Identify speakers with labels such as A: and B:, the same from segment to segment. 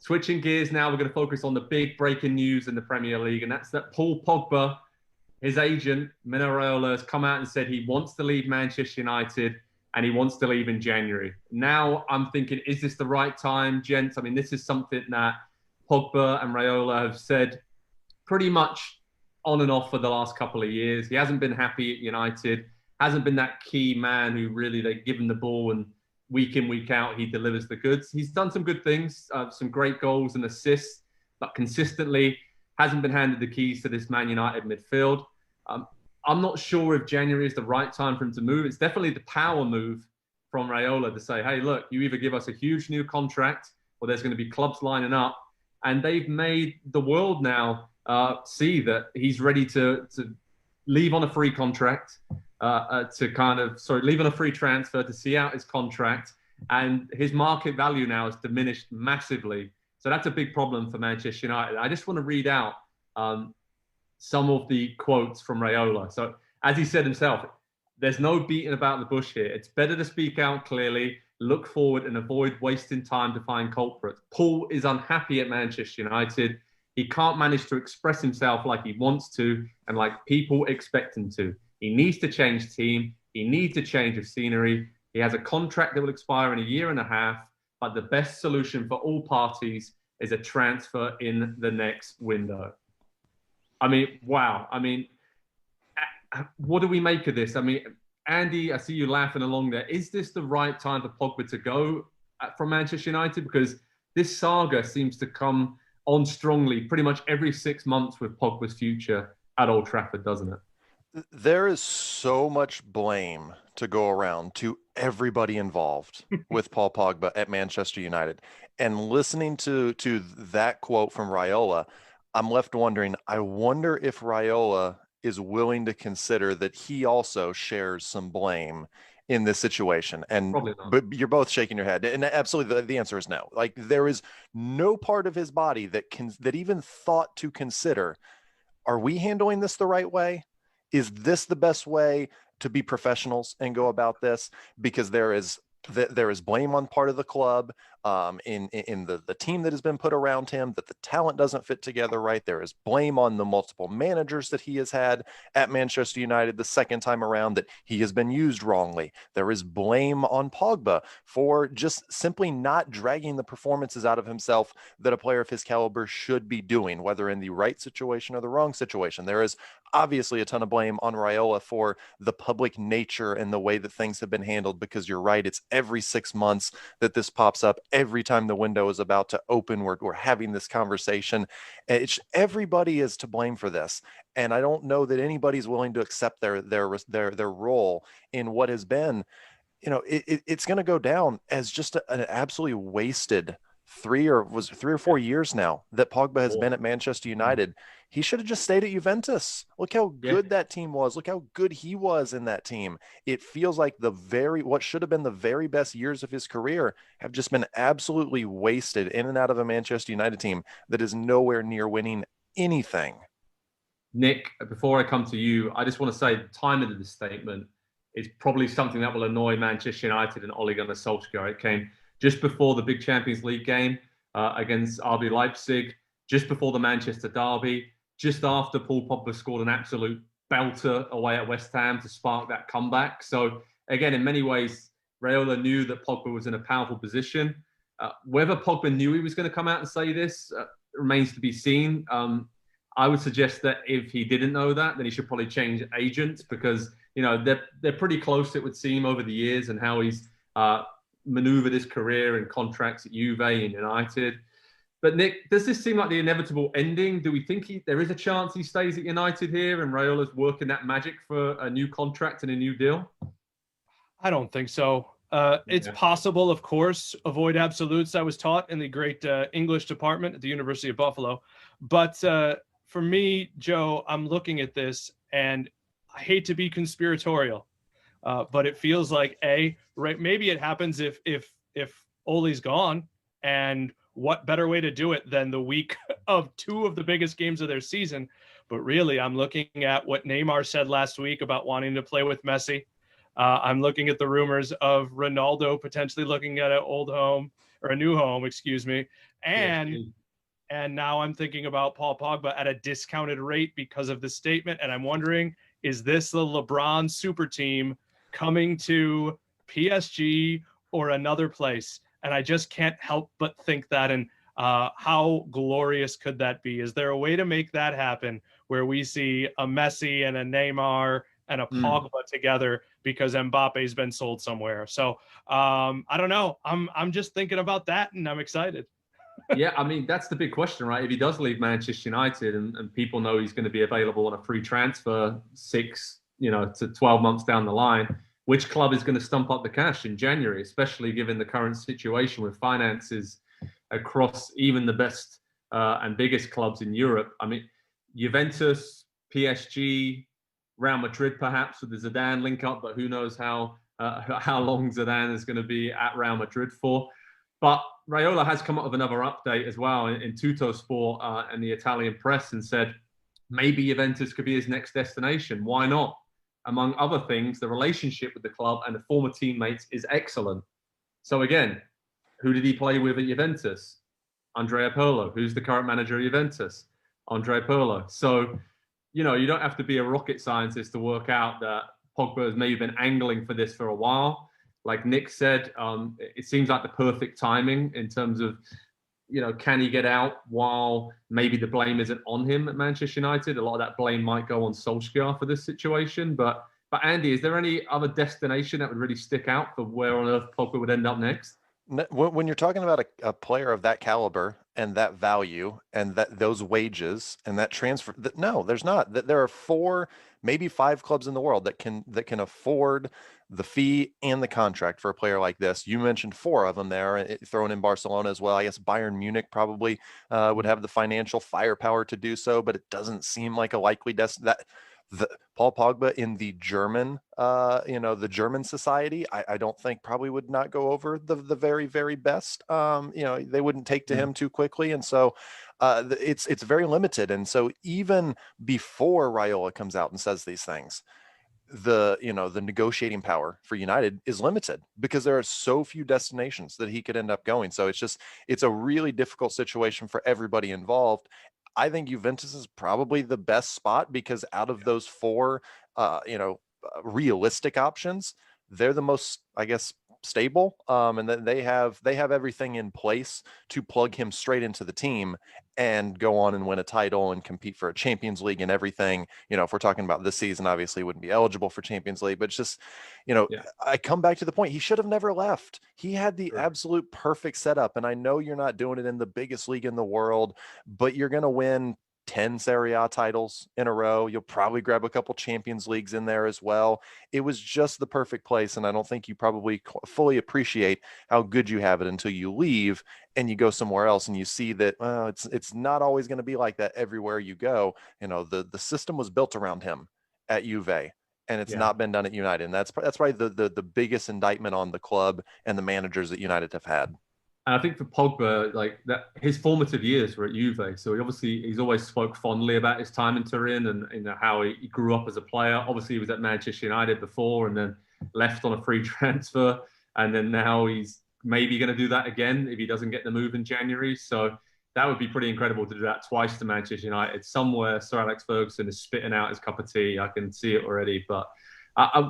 A: Switching gears now, we're going to focus on the big breaking news in the Premier League, and that's that Paul Pogba, his agent, Mino Raiola, has come out and said he wants to leave Manchester United and he wants to leave in January. Now I'm thinking, is this the right time, gents? I mean, this is something that Pogba and Raiola have said pretty much on and off for the last couple of years. He hasn't been happy at United, hasn't been that key man who really, they give him the ball and week in, week out, he delivers the goods. He's done some good things, some great goals and assists, but consistently hasn't been handed the keys to this Man United midfield. I'm not sure if January is the right time for him to move. It's definitely the power move from Raiola to say, hey, look, you either give us a huge new contract or there's going to be clubs lining up. And they've made the world now see that he's ready to leave on a free contract, leave on a free transfer to see out his contract. And his market value now has diminished massively. So that's a big problem for Manchester United. I just want to read out some of the quotes from Raiola. So as he said himself, there's no beating about the bush here. It's better to speak out clearly, look forward and avoid wasting time to find culprits. Paul is unhappy at Manchester United. He can't manage to express himself like he wants to and like people expect him to. He needs to change team. He needs a change of scenery. He has a contract that will expire in a year and a half, but the best solution for all parties is a transfer in the next window. I mean, wow. I mean, what do we make of this? I mean, Andy, I see you laughing along there. Is this the right time for Pogba to go from Manchester United? Because this saga seems to come on strongly pretty much every 6 months with Pogba's future at Old Trafford, doesn't it?
B: There is so much blame to go around to everybody involved with Paul Pogba at Manchester United. And listening to that quote from Raiola, I'm left wondering, I wonder if Raiola is willing to consider that he also shares some blame in this situation. And but you're both shaking your head, and absolutely the answer is no. Like, there is no part of his body that even thought to consider, are we handling this the right way? Is this the best way to be professionals and go about this? Because there is blame on part of the club, in the team that has been put around him, that the talent doesn't fit together right. There is blame on the multiple managers that he has had at Manchester United the second time around, that he has been used wrongly. There is blame on Pogba for just simply not dragging the performances out of himself that a player of his caliber should be doing, whether in the right situation or the wrong situation. There is obviously a ton of blame on Raiola for the public nature and the way that things have been handled, because you're right, it's every 6 months that this pops up. Every time the window is about to open, we're having this conversation. Everybody is to blame for this, and I don't know that anybody's willing to accept their role in what has been, it's going to go down as just an absolutely wasted 3 or 4 years now that Pogba has been at Manchester United. He should have just stayed at Juventus. Look how good that team was. Look how good he was in that team. It feels like what should have been the very best years of his career have just been absolutely wasted in and out of a Manchester United team that is nowhere near winning anything.
A: Nick, before I come to you, I just want to say the timing of this statement is probably something that will annoy Manchester United and Ole Gunnar Solskjaer. It came just before the big Champions League game against RB Leipzig, just before the Manchester derby, just after Paul Pogba scored an absolute belter away at West Ham to spark that comeback. So again, in many ways, Raiola knew that Pogba was in a powerful position. Whether Pogba knew he was going to come out and say this remains to be seen. I would suggest that if he didn't know that, then he should probably change agents, because they're pretty close, it would seem, over the years, and how he's maneuvered his career and contracts at Juve and United. But Nick, does this seem like the inevitable ending? Do we think there is a chance he stays at United here and Raiola's working that magic for a new contract and a new deal?
C: I don't think so. It's possible, of course. Avoid absolutes, I was taught in the great English department at the University of Buffalo. But for me, Joe, I'm looking at this, and I hate to be conspiratorial, but it feels like maybe it happens if Ole's gone, and what better way to do it than the week of 2 of the biggest games of their season. But really, I'm looking at what Neymar said last week about wanting to play with Messi. I'm looking at the rumors of Ronaldo potentially looking at an old home. or a new home, excuse me. And now I'm thinking about Paul Pogba at a discounted rate because of the statement. And I'm wondering, is this the LeBron super team coming to PSG or another place? And I just can't help but think that. And how glorious could that be? Is there a way to make that happen where we see a Messi and a Neymar and a Pogba together because Mbappe's been sold somewhere? So I don't know. I'm just thinking about that, and I'm excited.
A: Yeah, I mean, that's the big question, right? If he does leave Manchester United and people know he's going to be available on a free transfer 6, to 12 months down the line, which club is going to stump up the cash in January, especially given the current situation with finances across even the best and biggest clubs in Europe? I mean, Juventus, PSG, Real Madrid, perhaps with the Zidane link up, but who knows how long Zidane is going to be at Real Madrid for. But Raiola has come up with another update as well in Tutto Sport and the Italian press, and said maybe Juventus could be his next destination. Why not? Among other things, the relationship with the club and the former teammates is excellent. So again, who did he play with at Juventus? Andrea Pirlo. Who's the current manager of Juventus? Andrea Pirlo. So, you don't have to be a rocket scientist to work out that Pogba has maybe been angling for this for a while. Like Nick said, it seems like the perfect timing in terms of, can he get out while maybe the blame isn't on him at Manchester United? A lot of that blame might go on Solskjaer for this situation. But Andy, is there any other destination that would really stick out for where on earth Pogba would end up next?
B: When you're talking about a player of that caliber and that value and those wages and that transfer, no, there's not. There are 4, maybe 5 clubs in the world that can afford the fee and the contract for a player like this. You mentioned 4 of them there, throwing in Barcelona as well. I guess Bayern Munich probably would have the financial firepower to do so, but it doesn't seem like a likely Paul Pogba in the German, the German society, I don't think probably would not go over the very, very best. They wouldn't take to him too quickly. And so it's very limited. And so even before Raiola comes out and says these things, the negotiating power for United is limited because there are so few destinations that he could end up going. So it's a really difficult situation for everybody involved. I think Juventus is probably the best spot because out of those 4, realistic options, they're the most, I guess, stable. And then they have everything in place to plug him straight into the team and go on and win a title and compete for a Champions League and everything. If we're talking about this season, obviously wouldn't be eligible for Champions League, but it's just, I come back to the point. He should have never left. He had the absolute perfect setup. And I know you're not doing it in the biggest league in the world, but you're going to win 10 Serie A titles in a row. You'll probably grab a couple Champions Leagues in there as well. It was just the perfect place. And I don't think you probably fully appreciate how good you have it until you leave and you go somewhere else and you see that it's not always going to be like that everywhere you go. The system was built around him at Juve, and it's not been done at United. And that's probably the biggest indictment on the club and the managers that United have had.
A: And I think for Pogba, like that, his formative years were at Juve. So he's always spoke fondly about his time in Turin and how he grew up as a player. Obviously, he was at Manchester United before and then left on a free transfer. And then now he's maybe going to do that again if he doesn't get the move in January. So that would be pretty incredible to do that twice to Manchester United. Somewhere Sir Alex Ferguson is spitting out his cup of tea. I can see it already. But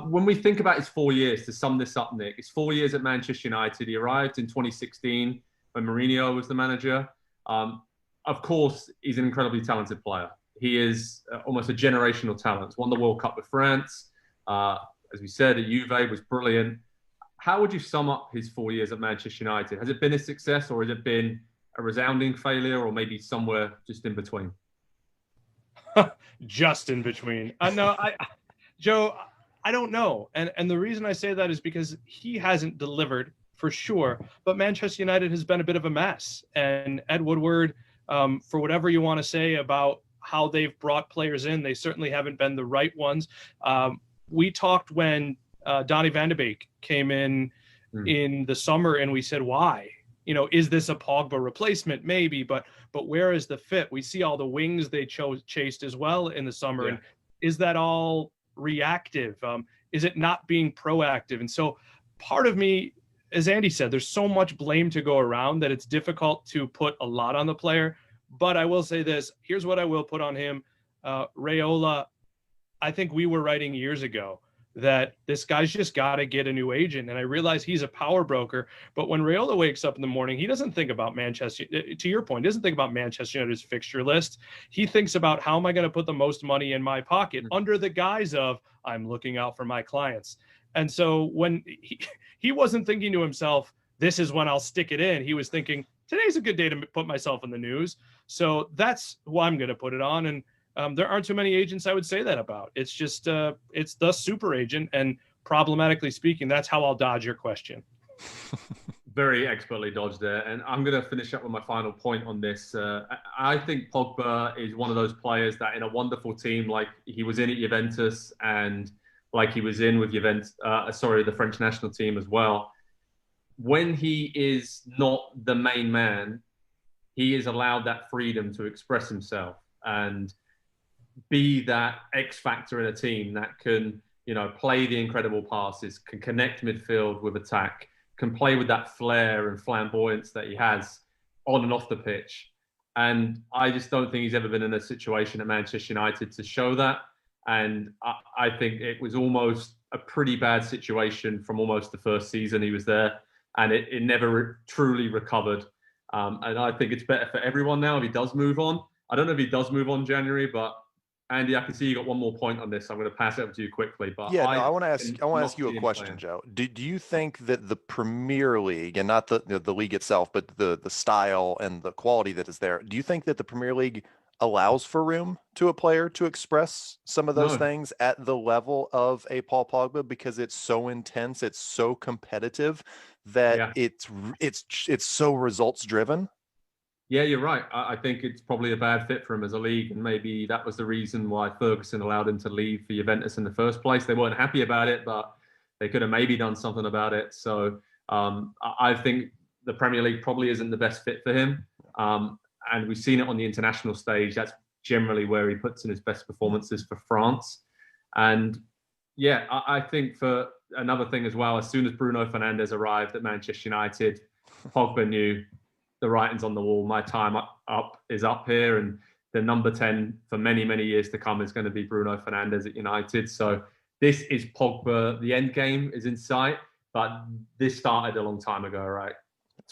A: when we think about his 4 years, to sum this up, Nick, it's 4 years at Manchester United. He arrived in 2016 when Mourinho was the manager. Of course, he's an incredibly talented player. He is almost a generational talent. Won the World Cup with France. As we said, at Juve was brilliant. How would you sum up his 4 years at Manchester United? Has it been a success or has it been a resounding failure or maybe somewhere just in between?
C: Just in between. No, Joe, I don't know. And the reason I say that is because he hasn't delivered for sure, but Manchester United has been a bit of a mess. And Ed Woodward, for whatever you want to say about how they've brought players in, they certainly haven't been the right ones. We talked when Donny van de Beek came in the summer and we said, why? Is this a Pogba replacement? Maybe, but where is the fit? We see all the wings they chased as well in the summer. Yeah. And is that all reactive? Is it not being proactive? And so part of me as Andy said, there's so much blame to go around that it's difficult to put a lot on the player. But I will say this, here's what I will put on him. Raiola, I think we were writing years ago that this guy's just got to get a new agent. And I realize he's a power broker, but when Raiola wakes up in the morning, he doesn't think about Manchester, to your point, he doesn't think about Manchester United's fixture list. He thinks about, how am I going to put the most money in my pocket, under the guise of, I'm looking out for my clients. And so when he wasn't thinking to himself, this is when I'll stick it in. He was thinking, today's a good day to put myself in the news. So that's who I'm going to put it on. And there aren't too many agents I would say that about. It's just, it's the super agent. And problematically speaking, that's how I'll dodge your question.
A: Very expertly dodged there. And I'm going to finish up with my final point on this. I think Pogba is one of those players that in a wonderful team, like he was in at Juventus and like he was in with Juventus, the French national team as well. When he is not the main man, he is allowed that freedom to express himself and be that X factor in a team that can, play the incredible passes, can connect midfield with attack, can play with that flair and flamboyance that he has on and off the pitch. And I just don't think he's ever been in a situation at Manchester United to show that. And I think it was almost a pretty bad situation from almost the first season he was there. And it never truly recovered. And I think it's better for everyone now if he does move on. I don't know if he does move on January, but Andy, I can see you got one more point on this. I'm going to pass it over to you quickly. But
B: yeah, I want to ask you a question, Joe. Do you think that the Premier League, and not the league itself, but the style and the quality that is there, do you think that the Premier League allows for room to a player to express some of those things at the level of a Paul Pogba, because it's so intense, it's so competitive that it's so results driven?
A: Yeah, you're right. I think it's probably a bad fit for him as a league, and maybe that was the reason why Ferguson allowed him to leave for Juventus in the first place. They weren't happy about it, but they could have maybe done something about it. So I think the Premier League probably isn't the best fit for him. And we've seen it on the international stage. That's generally where he puts in his best performances for France. And yeah, I think for another thing as well, as soon as Bruno Fernandes arrived at Manchester United, Pogba knew the writing's on the wall. My time is up here, and the number 10 for many, many years to come is going to be Bruno Fernandes at United. So this is Pogba. The end game is in sight, but this started a long time ago, right?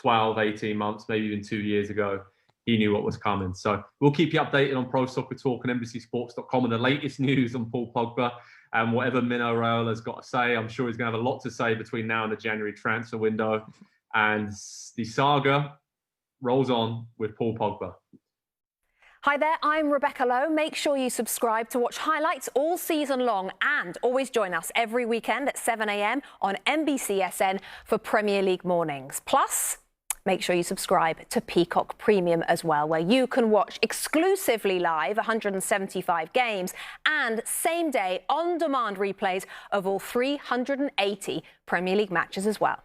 A: 12, 18 months, maybe even 2 years ago. He knew what was coming. So we'll keep you updated on Pro Soccer Talk and NBCSports.com and the latest news on Paul Pogba and whatever Mino Raiola's got to say. I'm sure he's going to have a lot to say between now and the January transfer window. And the saga rolls on with Paul Pogba.
D: Hi there, I'm Rebecca Lowe. Make sure you subscribe to watch highlights all season long, and always join us every weekend at 7 a.m. on NBCSN for Premier League mornings. Plus, make sure you subscribe to Peacock Premium as well, where you can watch exclusively live 175 games and same-day on-demand replays of all 380 Premier League matches as well.